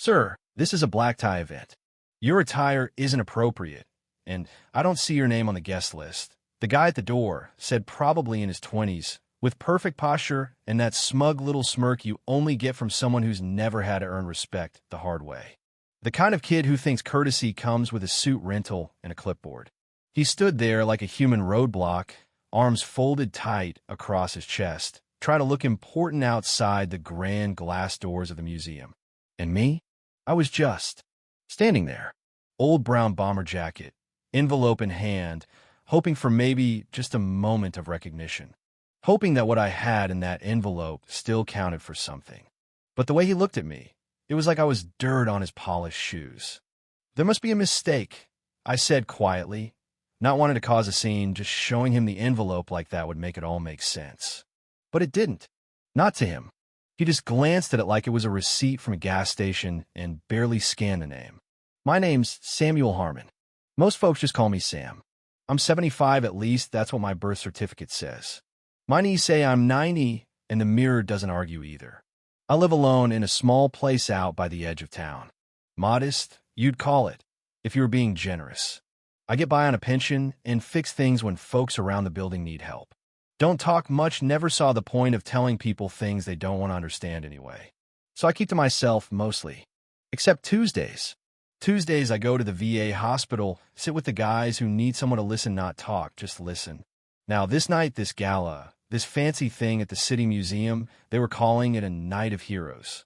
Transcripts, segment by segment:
Sir, this is a black tie event. Your attire isn't appropriate, and I don't see your name on the guest list. The guy at the door said, probably in his 20s, with perfect posture and that smug little smirk you only get from someone who's never had to earn respect the hard way. The kind of kid who thinks courtesy comes with a suit rental and a clipboard. He stood there like a human roadblock, arms folded tight across his chest, trying to look important outside the grand glass doors of the museum. And me? I was just standing there, old brown bomber jacket, envelope in hand, hoping for maybe just a moment of recognition, hoping that what I had in that envelope still counted for something. But the way he looked at me, it was like I was dirt on his polished shoes. There must be a mistake, I said quietly, not wanting to cause a scene. Just showing him the envelope like that would make it all make sense. But it didn't. Not to him. He just glanced at it like it was a receipt from a gas station and barely scanned the name. My name's Samuel Harmon. Most folks just call me Sam. I'm 75 at least, that's what my birth certificate says. My knees say I'm 90, and the mirror doesn't argue either. I live alone in a small place out by the edge of town. Modest, you'd call it, if you were being generous. I get by on a pension and fix things when folks around the building need help. Don't talk much, never saw the point of telling people things they don't want to understand anyway. So I keep to myself mostly. Except Tuesdays. Tuesdays I go to the VA hospital, sit with the guys who need someone to listen, not talk, just listen. Now this night, this gala, this fancy thing at the City Museum, they were calling it a Night of Heroes.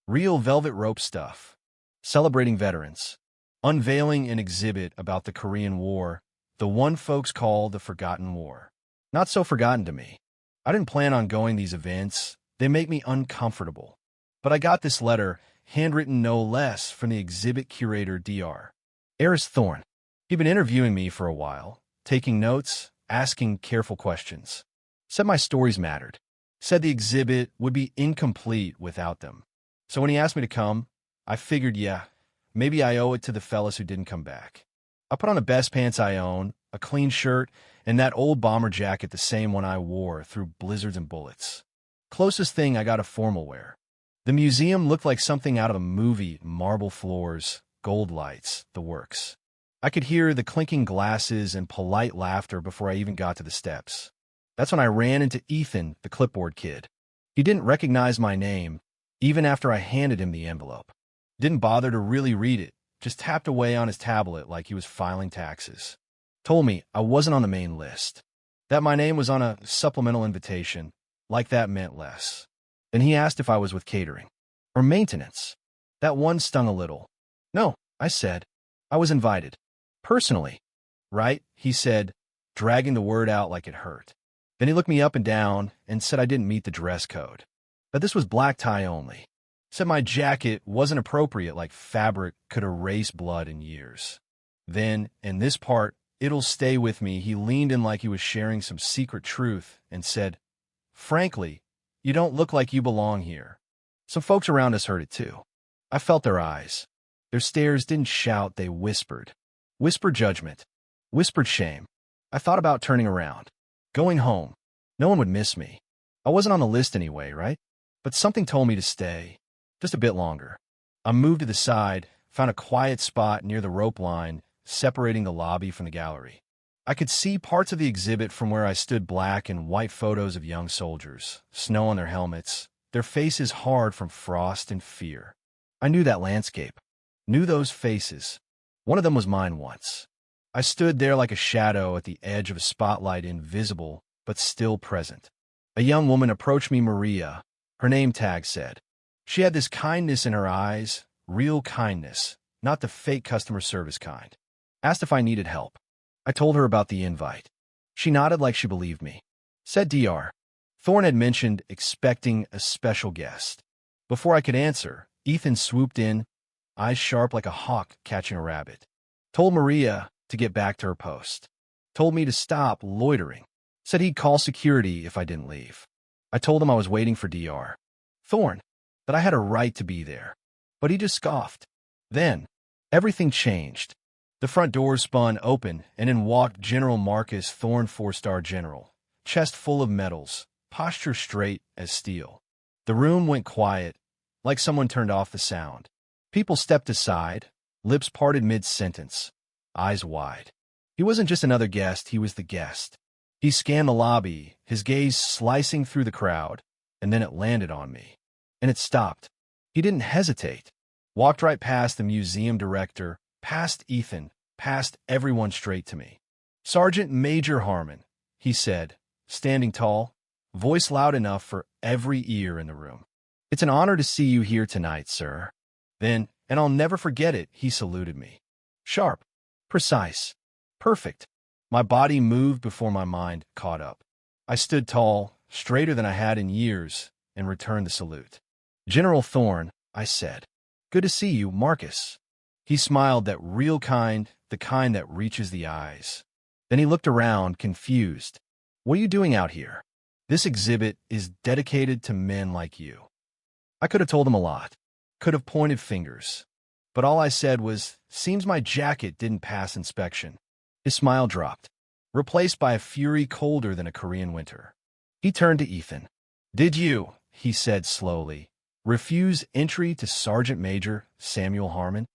Real velvet rope stuff. Celebrating veterans. Unveiling an exhibit about the Korean War, the one folks call the Forgotten War. Not so forgotten to me. I didn't plan on going these events. They make me uncomfortable. But I got this letter, handwritten no less, from the exhibit curator, Dr. Eris Thorne. He'd been interviewing me for a while, taking notes, asking careful questions. Said my stories mattered. Said the exhibit would be incomplete without them. So when he asked me to come, I figured, yeah, maybe I owe it to the fellas who didn't come back. I put on the best pants I own, a clean shirt, and that old bomber jacket, the same one I wore through blizzards and bullets. Closest thing I got of formal wear. The museum looked like something out of a movie, marble floors, gold lights, the works. I could hear the clinking glasses and polite laughter before I even got to the steps. That's when I ran into Ethan, the clipboard kid. He didn't recognize my name, even after I handed him the envelope. Didn't bother to really read it, just tapped away on his tablet like he was filing taxes. Told me I wasn't on the main list, that my name was on a supplemental invitation, like that meant less. Then he asked if I was with catering or maintenance. That one stung a little. No, I said. I was invited. Personally. Right, he said, dragging the word out like it hurt. Then he looked me up and down and said I didn't meet the dress code, that this was black tie only. Said my jacket wasn't appropriate, like fabric could erase blood in years. Then, in this part, it'll stay with me, he leaned in like he was sharing some secret truth and said, frankly, you don't look like you belong here. Some folks around us heard it too. I felt their eyes. Their stares didn't shout, they whispered. Whispered judgment. Whispered shame. I thought about turning around. Going home. No one would miss me. I wasn't on the list anyway, right? But something told me to stay. Just a bit longer. I moved to the side, found a quiet spot near the rope line, separating the lobby from the gallery. I could see parts of the exhibit from where I stood, black and white photos of young soldiers, snow on their helmets, their faces hard from frost and fear. I knew that landscape. Knew those faces. One of them was mine once. I stood there like a shadow at the edge of a spotlight, invisible, but still present. A young woman approached me, Maria, her name tag said. She had this kindness in her eyes, real kindness, not the fake customer service kind. Asked if I needed help. I told her about the invite. She nodded like she believed me. Said Dr. Thorne had mentioned expecting a special guest. Before I could answer, Ethan swooped in, eyes sharp like a hawk catching a rabbit. Told Maria to get back to her post. Told me to stop loitering. Said he'd call security if I didn't leave. I told him I was waiting for Dr. Thorne, that I had a right to be there. But he just scoffed. Then, everything changed. The front doors spun open, and in walked General Marcus Thorne, 4-star general, chest full of medals, posture straight as steel. The room went quiet, like someone turned off the sound. People stepped aside, lips parted mid-sentence, eyes wide. He wasn't just another guest, he was the guest. He scanned the lobby, his gaze slicing through the crowd, and then it landed on me. And it stopped. He didn't hesitate. Walked right past the museum director, past Ethan, past everyone straight to me. "Sergeant Major Harmon," he said, standing tall, voice loud enough for every ear in the room. "It's an honor to see you here tonight, sir." Then, and I'll never forget it, he saluted me. Sharp, precise, perfect. My body moved before my mind caught up. I stood tall, straighter than I had in years, and returned the salute. "General Thorne," I said. "Good to see you, Marcus." He smiled, that real kind, the kind that reaches the eyes. Then he looked around, confused. "What are you doing out here? This exhibit is dedicated to men like you." I could have told him a lot, could have pointed fingers, but all I said was, "Seems my jacket didn't pass inspection." His smile dropped, replaced by a fury colder than a Korean winter. He turned to Ethan. "Did you," he said slowly, "refuse entry to Sergeant Major Samuel Harmon?"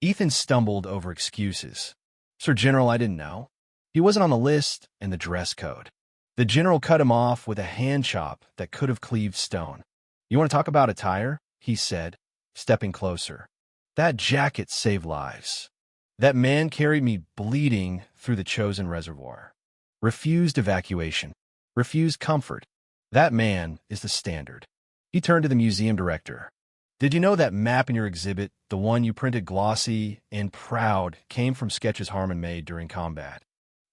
Ethan stumbled over excuses. "Sir General, I didn't know. He wasn't on the list and the dress code." The general cut him off with a hand chop that could have cleaved stone. "You want to talk about attire?" he said, stepping closer. "That jacket saved lives. That man carried me bleeding through the chosen reservoir. Refused evacuation. Refused comfort. That man is the standard." He turned to the museum director. "Did you know that map in your exhibit, the one you printed glossy and proud, came from sketches Harmon made during combat?"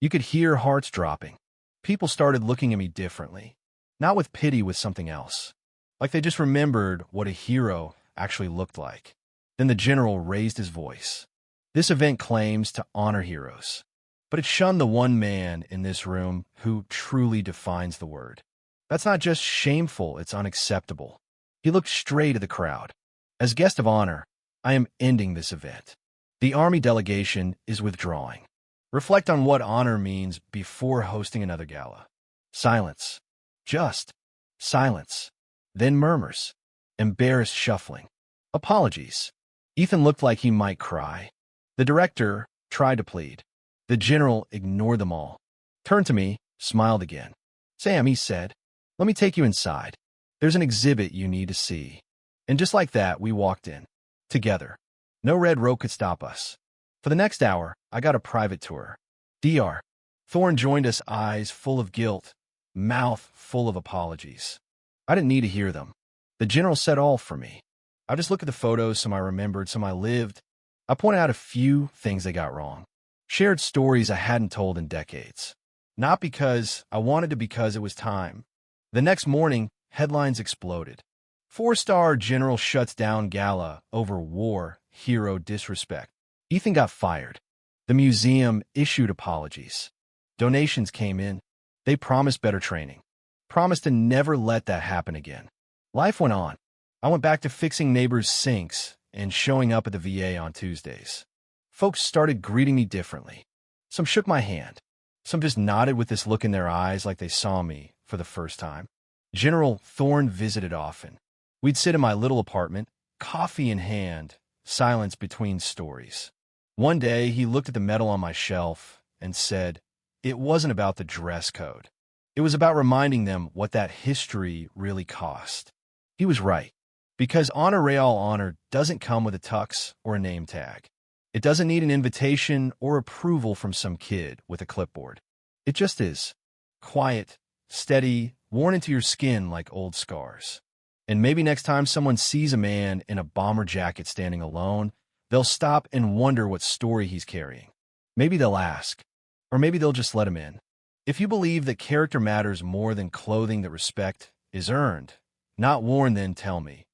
You could hear hearts dropping. People started looking at me differently. Not with pity, with something else. Like they just remembered what a hero actually looked like. Then the general raised his voice. "This event claims to honor heroes, but it shunned the one man in this room who truly defines the word. That's not just shameful, it's unacceptable." He looked straight at the crowd. "As guest of honor, I am ending this event. The Army delegation is withdrawing. Reflect on what honor means before hosting another gala." Silence. Just silence. Then murmurs. Embarrassed shuffling. Apologies. Ethan looked like he might cry. The director tried to plead. The general ignored them all. Turned to me, smiled again. "Sam," he said, "let me take you inside. There's an exhibit you need to see." And just like that, we walked in. Together. No red rope could stop us. For the next hour, I got a private tour. Dr. Thorne joined us, eyes full of guilt, mouth full of apologies. I didn't need to hear them. The general said all for me. I just looked at the photos, some I remembered, some I lived. I pointed out a few things they got wrong. Shared stories I hadn't told in decades. Not because I wanted to, because it was time. The next morning, headlines exploded. 4-star general shuts down gala over war, hero disrespect. Ethan got fired. The museum issued apologies. Donations came in. They promised better training. Promised to never let that happen again. Life went on. I went back to fixing neighbors' sinks and showing up at the VA on Tuesdays. Folks started greeting me differently. Some shook my hand. Some just nodded with this look in their eyes like they saw me for the first time. General Thorne visited often. We'd sit in my little apartment, coffee in hand, silence between stories. One day, he looked at the medal on my shelf and said, "It wasn't about the dress code. It was about reminding them what that history really cost." He was right, because honor real honor doesn't come with a tux or a name tag. It doesn't need an invitation or approval from some kid with a clipboard. It just is. Quiet, steady, worn into your skin like old scars. And maybe next time someone sees a man in a bomber jacket standing alone, they'll stop and wonder what story he's carrying. Maybe they'll ask, or maybe they'll just let him in. If you believe that character matters more than clothing, that respect is earned, not worn, then tell me,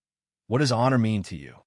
what does honor mean to you?